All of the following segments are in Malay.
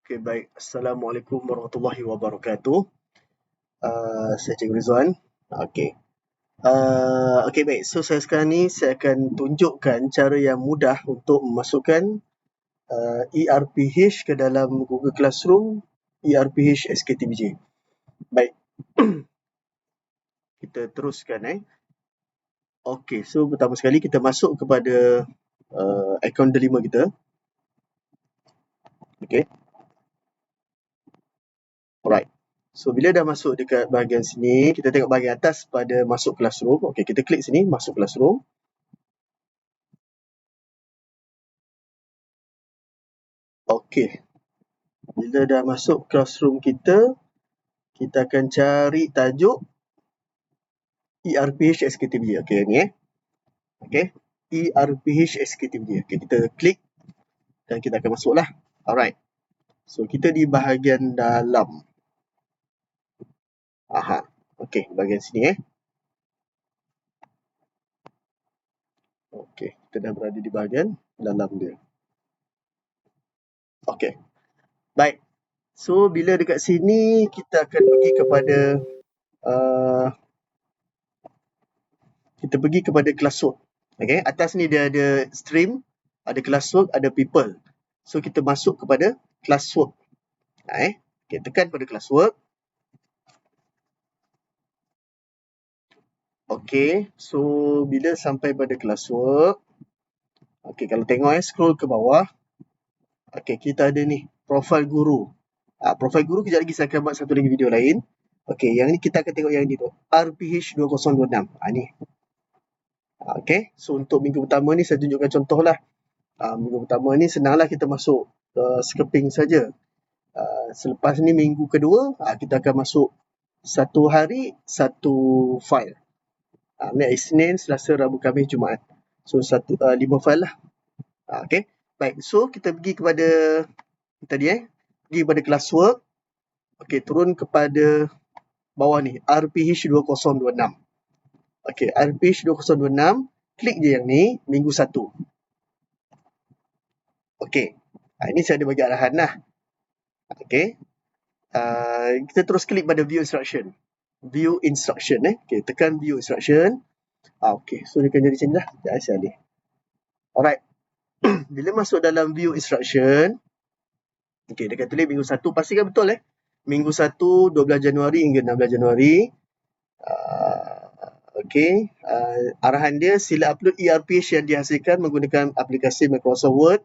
Okey, baik. Assalamualaikum warahmatullahi wabarakatuh. Saya Cikgu Rizwan. Okey. Okey, baik. So, saya sekarang ni saya akan tunjukkan cara yang mudah untuk memasukkan ERPH ke dalam Google Classroom, ERPH SKTBJ. Baik. Kita teruskan. Okey, so pertama sekali kita masuk kepada akaun delima kita. Okey. Alright. So, bila dah masuk dekat bahagian sini, kita tengok bahagian atas pada masuk classroom. Okey, kita klik sini, masuk classroom. Okey. Bila dah masuk classroom kita, kita akan cari tajuk ERPH SKTBJ. Okey, ni Okey. ERPH SKTBJ. Okey, kita klik dan kita akan masuklah. Alright. So, kita di bahagian dalam. Aha. Okey, bahagian sini Okey, kita dah berada di bahagian dalam dia. Okey. Baik. So, bila dekat sini, kita akan pergi kepada kita pergi kepada classwork. Okey, atas ni dia ada stream, ada classwork, ada people. So, kita masuk kepada classwork. Okey, tekan pada classwork. Okey, so bila sampai pada classwork, okey, kalau tengok scroll ke bawah. Okey, kita ada ni, profil guru. Profil guru kejap lagi saya akan buat satu lagi video lain. Okey, yang ni kita akan tengok yang ni tu, RPH 2026. Ni. Okey, so untuk minggu pertama ni saya tunjukkan contoh lah. Minggu pertama ni senanglah kita masuk scoping saja. Selepas ni minggu kedua, kita akan masuk satu hari, satu file. Isnin, Selasa, Rabu, Khamis, Jumaat. So, 5 file lah. Okay. Baik, so kita pergi kepada tadi pergi kepada classwork. Okay, turun kepada bawah ni, RPH 2026. Okay, RPH 2026, klik je yang ni, minggu 1. Okay, ini saya ada bagi arahan lah. Okay, kita terus klik pada view instruction. View instruction Okay, tekan view instruction. Okay, so dia akan jadi macam ni lah. Sekejap saya alih. Alright. Bila masuk dalam view instruction, okay, dia akan tulis minggu 1. Pastikan betul Minggu 1, 12 Januari hingga 16 Januari. Okay, arahan dia sila upload ERPH yang dihasilkan menggunakan aplikasi Microsoft Word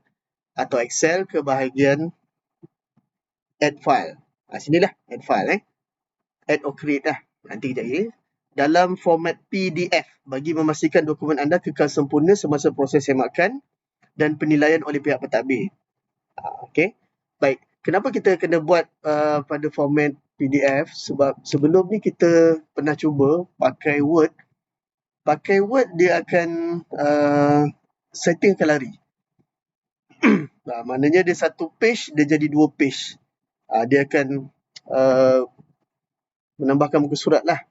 atau Excel ke bahagian add file. Sinilah add file add or create lah. Nanti kejap lagi. Dalam format PDF bagi memastikan dokumen anda kekal sempurna semasa proses semakan dan penilaian oleh pihak pentadbir. Okey. Baik. Kenapa kita kena buat pada format PDF? Sebab sebelum ni kita pernah cuba pakai Word. Pakai Word dia akan setting akan lari. Maknanya dia satu page dia jadi 2 page. Dia akan menambahkan muka surat lah.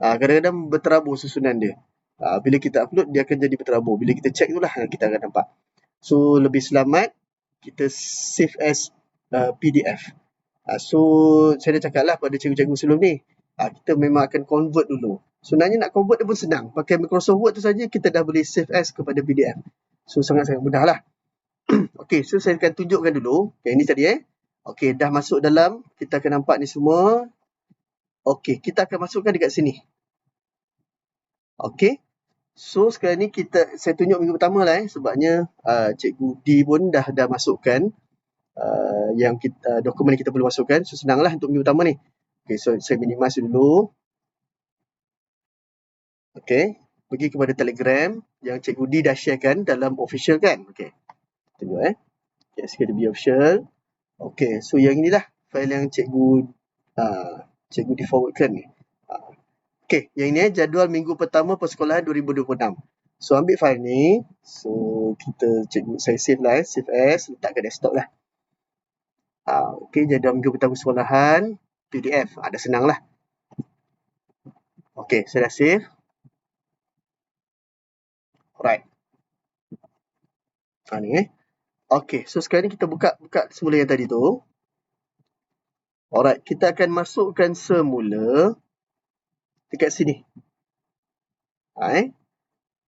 Kadang-kadang berterabur susunan dia. Bila kita upload, dia akan jadi berterabur. Bila kita check tu lah, kita akan nampak. So, lebih selamat, kita save as PDF. So, saya dah cakap lah pada cikgu-cikgu sebelum ni. Kita memang akan convert dulu. Sebenarnya nak convert dia pun senang. Pakai Microsoft Word tu saja, kita dah boleh save as kepada PDF. So, sangat-sangat mudah lah. Okay, so saya akan tunjukkan dulu. Okay, ini tadi Okay, dah masuk dalam. Kita akan nampak ni semua. Okay, kita akan masukkan dekat sini. Okay. So, sekarang ni saya tunjuk minggu pertama lah sebabnya Cikgu D pun dah masukkan yang dokumen yang kita perlu masukkan. So, senanglah untuk minggu pertama ni. Okay, so saya minimize dulu. Okay, pergi kepada Telegram yang Cikgu D dah sharekan dalam official kan. Okay, tunjuk Okay, sekali be official. Okay, so yang inilah file yang Cikgu D forwardkan ni. Okay, yang ini jadual minggu pertama persekolahan 2026. So, ambil file ni. So, saya save lah save as, letak ke desktop lah. Okay, jadual minggu pertama persekolahan, PDF. Dah senang lah. Okay, saya dah save. Alright. Ni Okay, so sekarang ni kita buka semula yang tadi tu. Alright, kita akan masukkan semula dekat sini.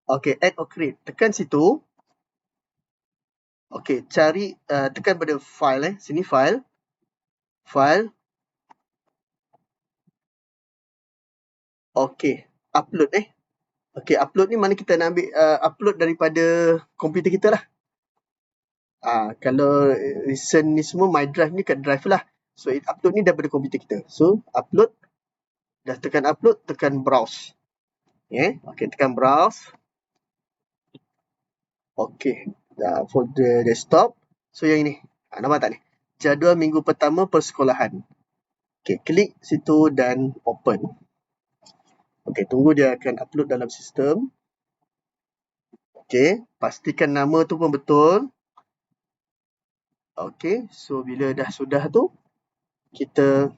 Okay, add or create. Tekan situ. Okay, cari, tekan pada file sini file. File. Okay, upload Okay, upload ni mana kita nak ambil upload daripada komputer kita lah. Kalau recent ni semua, my drive ni kat drive lah. So, upload ni daripada komputer kita. So, upload. Dah tekan upload, tekan browse. Okay, tekan browse. Okay, folder desktop. So, yang ini. Nampak tak ni? Jadual minggu pertama persekolahan. Okay, klik situ dan open. Okay, tunggu dia akan upload dalam sistem. Okay, pastikan nama tu pun betul. Okay, so bila dah sudah tu, kita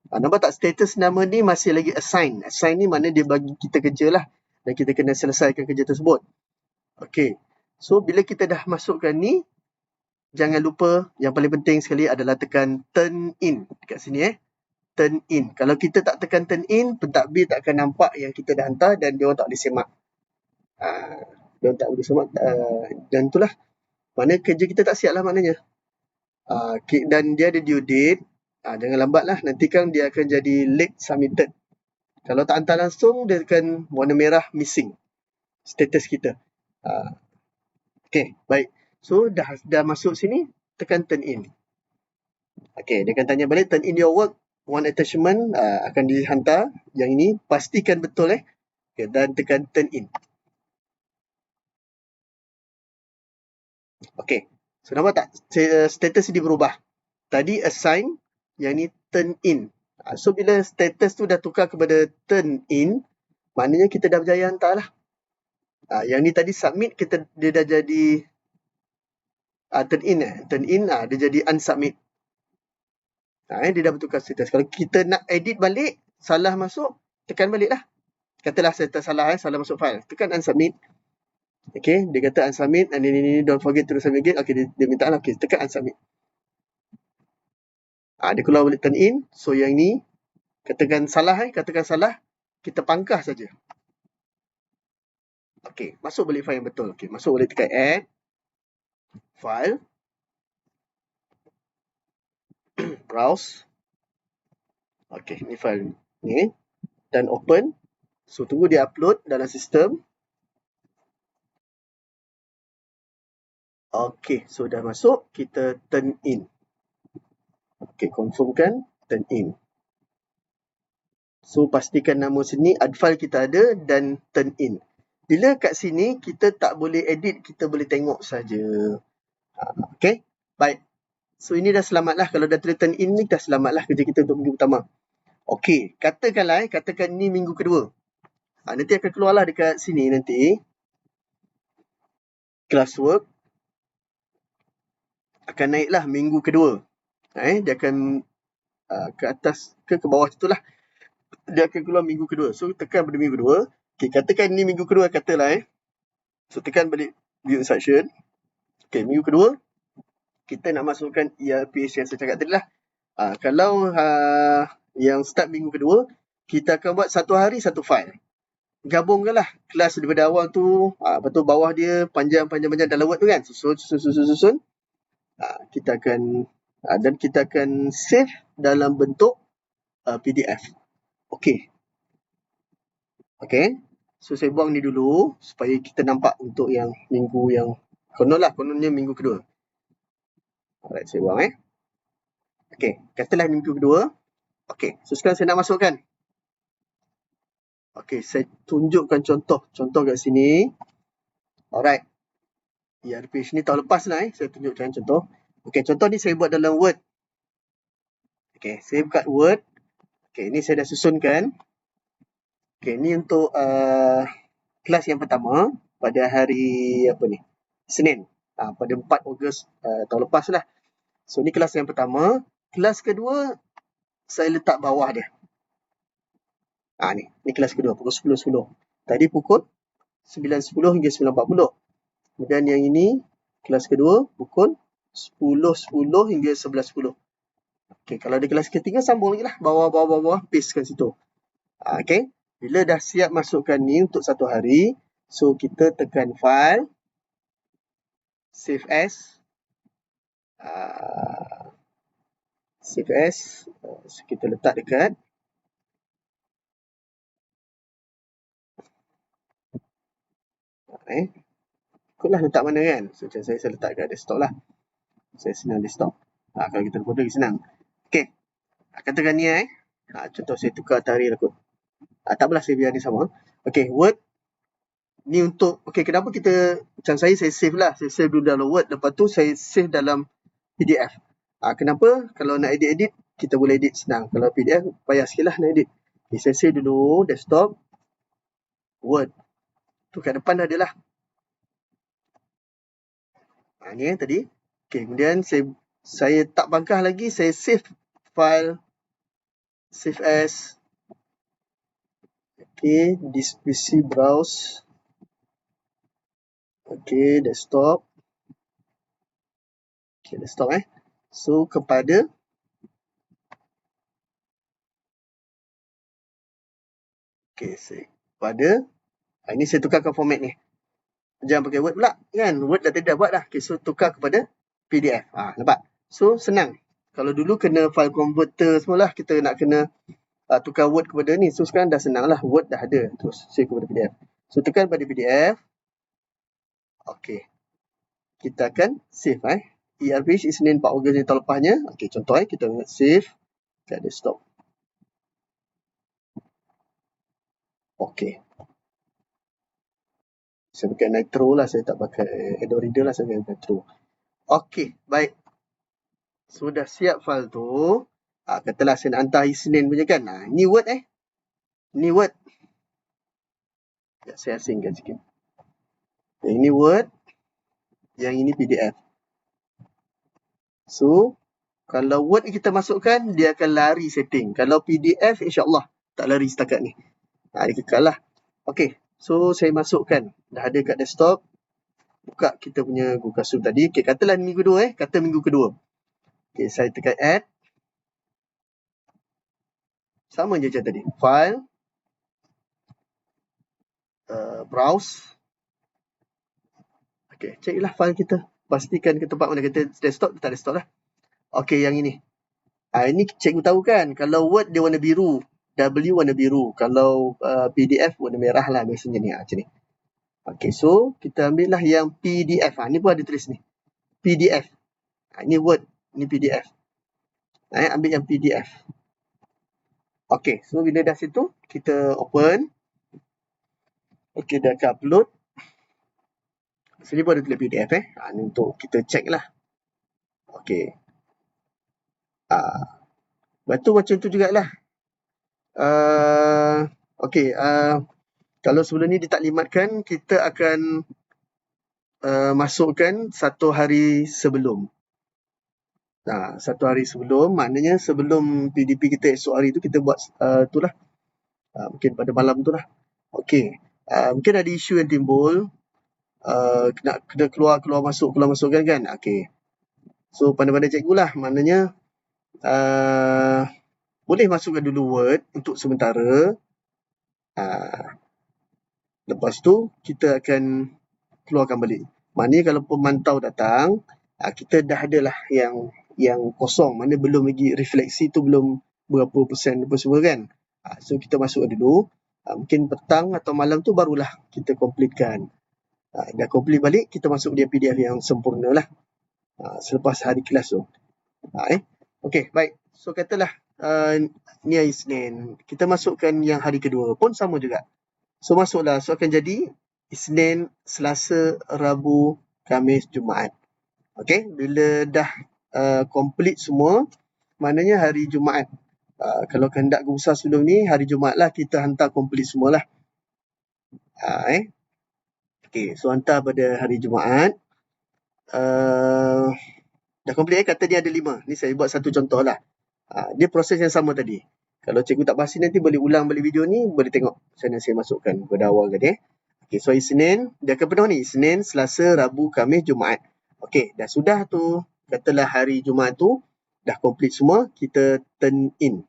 nampak tak status nama ni masih lagi assign. Assign ni mana dia bagi kita kerja lah. Dan kita kena selesaikan kerja tersebut. Okay, so bila kita dah masukkan ni, jangan lupa yang paling penting sekali adalah tekan turn in dekat sini turn in. Kalau kita tak tekan turn in, pentadbir tak akan nampak yang kita dah hantar dan dia orang tak boleh semak. Dia orang tak boleh semak dan itulah mana kerja kita tak siap lah maknanya. Dan dia ada due date. Jangan lambat lah, nanti kan dia akan jadi late submitted. Kalau tak hantar langsung, dia akan warna merah missing status kita. Okay, baik. So, dah masuk sini, tekan turn in. Okay, dia akan tanya balik, turn in your work. One attachment akan dihantar. Yang ini, pastikan betul okay, dan tekan turn in. Okay, so nampak tak? Status ini berubah. Tadi assign, yang ni turn in. So, bila status tu dah tukar kepada turn in, maknanya kita dah berjaya hantar lah. Yang ni tadi submit, dia dah jadi turn in. Turn in, dia jadi unsubmit. Dia dah bertukar status. Kalau kita nak edit balik, salah masuk, tekan balik lah. Katalah saya tersalah, salah masuk file. Tekan unsubmit. Okay, dia kata unsubmit, and ini don't forget to submit again. Okay, dia minta lah. Okay, tekan unsubmit. Dia keluar balik turn in. So, yang ni, katakan salah, kita pangkah saja. Okay, masuk balik file yang betul. Okay, masuk balik tekan add. File. Browse. Okay, ni file ni. Dan open. So, tunggu dia upload dalam sistem. Okay, so dah masuk. Kita turn in. Okay, confirmkan. Turn in. So, pastikan nama sini, add file kita ada dan turn in. Bila kat sini, kita tak boleh edit, kita boleh tengok saja. Okay, baik. So, ini dah selamat lah. Kalau dah tulis turn in ni, dah selamat lah kerja kita untuk minggu pertama. Okay, katakanlah katakan ni minggu kedua. Nanti akan keluarlah dekat sini nanti. Classwork. Akan naiklah minggu kedua. Dia akan ke atas ke bawah itulah. Dia akan keluar minggu kedua. So, tekan pada minggu kedua. Okay, katakan ni minggu kedua, katalah So, tekan balik view instruction. Okay, minggu kedua. Kita nak masukkan ERPH yang saya cakap tadi lah. Kalau yang start minggu kedua, kita akan buat satu hari satu file. Gabungkanlah kelas daripada awal tu. Lepas tu bawah dia panjang dalam Word tu kan. Susun. Kita akan dan kita akan save dalam bentuk PDF. Okay. So, saya buang ni dulu supaya kita nampak untuk yang minggu yang kononnya minggu kedua. Alright, saya buang Okay, katalah minggu kedua. Okay, so sekarang saya nak masukkan. Okay, saya tunjukkan contoh kat sini. Alright. ERPH ni tahun lepas lah saya tunjukkan contoh. Okay, contoh ni saya buat dalam Word. Okay, saya buka Word. Okay, ni saya dah susunkan. Okay, ni untuk kelas yang pertama pada hari Senin. Pada 4 Ogos tahun lepas lah. So, ni kelas yang pertama. Kelas kedua, saya letak bawah dia. Ni kelas kedua, pukul 10.10. Tadi pukul 9.10 hingga 9.40. Kemudian yang ini, kelas kedua, pukul 10.10 hingga 11.10. Okey, kalau di kelas ketiga sambung lagi lah. Bawah, paste kat situ. Okey. Bila dah siap masukkan ni untuk satu hari, so kita tekan file, save as. Save as. So kita letak dekat. Ikutlah letak mana kan. So macam saya letak kat desktop lah. Saya senang desktop. Kalau kita recorder lagi senang. Okey. Katakan ni contoh saya tukar tarikh lah kot. Tak apalah, saya biar ni sama. Okey, Word. Ni untuk, okey, kenapa kita, macam saya save lah. Saya save dulu dalam Word. Lepas tu saya save dalam PDF. Kenapa? Kalau nak edit-edit, kita boleh edit senang. Kalau PDF, payah sikit lah nak edit. Okay, saya save dulu desktop. Word. Tu kat depan dah ada lah. Ni tadi. Okay, kemudian saya tak bangkah lagi. Saya save file. Save as. Okay, this PC browse. Okay, desktop. Okay, desktop So, kepada pada ini saya tukarkan format ni. Jangan pakai Word pula kan. Word dah tadi dah buat dah. Okay, so tukar kepada PDF. Nampak? So, senang. Kalau dulu kena file converter semualah, kita nak kena tukar Word kepada ni. So, sekarang dah senang lah. Word dah ada. Terus save kepada PDF. So, tekan pada PDF. Okay. Kita akan save ERP Isnin 4 Ogos ni tahun lepasnya. Okay, contoh kita nak save kat desktop. Okay. Saya pakai Nitro lah. Saya tak pakai Adobe Reader lah. Saya pakai Nitro. Okay, baik. Sudah siap file tu. Katalah saya nak hantar Isnin punya kan. Ni Word Ni Word. Saya asingkan sikit. Yang ini Word. Yang ini PDF. So, kalau Word kita masukkan, dia akan lari setting. Kalau PDF, insyaAllah tak lari setakat ni. Dia kekal lah. Okay, so saya masukkan. Dah ada kat desktop. Buka kita punya Google Classroom tadi. Okay, katalah minggu kedua Kata minggu kedua. Okay, saya tekan add. Sama je macam tadi. File. Browse. Okay, carilah file kita. Pastikan ke tempat mana kita desktop, letak desktop lah. Okay, yang ini. Ini cikgu tahu kan, kalau Word dia warna biru, W warna biru. Kalau PDF warna merah lah biasanya ni. Macam ni. Okay, so kita ambil lah yang PDF. Ni pun ada tulis ni. PDF. Ni Word, ni PDF. Ambil yang PDF. Okay, so bila dah situ, kita open. Okay, dah upload. Sini pun ada tulis PDF ni untuk kita check lah. Okay. Lepas tu macam tu jugalah. Okay. Kalau sebelum ni ditaklimatkan, kita akan masukkan satu hari sebelum. Satu hari sebelum, maknanya sebelum PDP kita esok hari tu kita buat tu lah. Mungkin pada malam tu lah. Okay. Mungkin ada isu yang timbul. Kena keluar masuk kan. Okay. So, pandai-pandai cikgu lah. Maknanya, boleh masukkan dulu Word untuk sementara. Lepas tu, kita akan keluarkan balik. Maknanya kalau pemantau datang, kita dah ada lah yang kosong. Mana belum lagi refleksi tu belum berapa persen apa semua kan. So, kita masukkan dulu. Mungkin petang atau malam tu barulah kita completekan. Dah complete balik, kita masuk dia PDF yang sempurna lah. Selepas hari kelas tu. Okay, baik. So, katalah ni hari Isnin. Kita masukkan yang hari kedua pun sama juga. So, masuklah. So, akan jadi Isnin, Selasa, Rabu, Khamis, Jumaat. Okay, bila dah complete semua, maknanya hari Jumaat. Kalau kehendak besar sebelum ni, hari Jumaat lah kita hantar complete semualah. Okay, so hantar pada hari Jumaat. Dah complete kata dia ada 5. Ni saya buat satu contoh lah. Dia proses yang sama tadi. Kalau cikgu tak pasti nanti boleh ulang balik video ni, boleh tengok sana saya masukkan pada awal tadi. Okay, so hari Senin, dia akan penuh ni. Senin, Selasa, Rabu, Khamis, Jumaat. Okay, dah sudah tu. Katalah hari Jumaat tu, dah complete semua, kita turn in.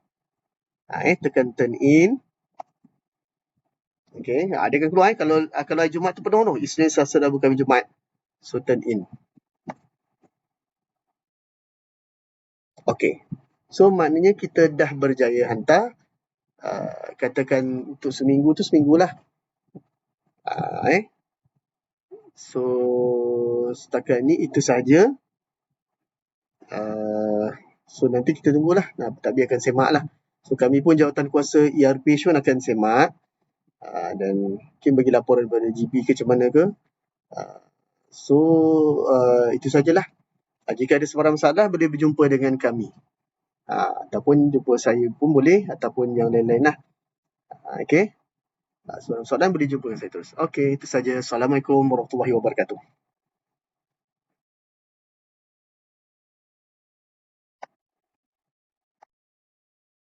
Tekan turn in. Okay, dia akan keluar kalau hari Jumaat tu penuh tu. Isnin, Selasa, Rabu, Khamis, Jumaat. So, turn in. Okay. So, maknanya kita dah berjaya hantar. Katakan untuk seminggu tu seminggu lah. So, setakat ni itu saja. So, nanti kita tunggulah. Tapi akan semak lah. So, kami pun jawatan kuasa ERP pun akan semak. Dan mungkin bagi laporan kepada GP ke macam mana ke. So, itu sajalah. Jika ada sebarang masalah, boleh berjumpa dengan kami. Ataupun jumpa saya pun boleh, ataupun yang lain-lain lah. Okay. Sebarang soalan boleh jumpa dengan saya terus. Okay, itu saja. Assalamualaikum warahmatullahi wabarakatuh.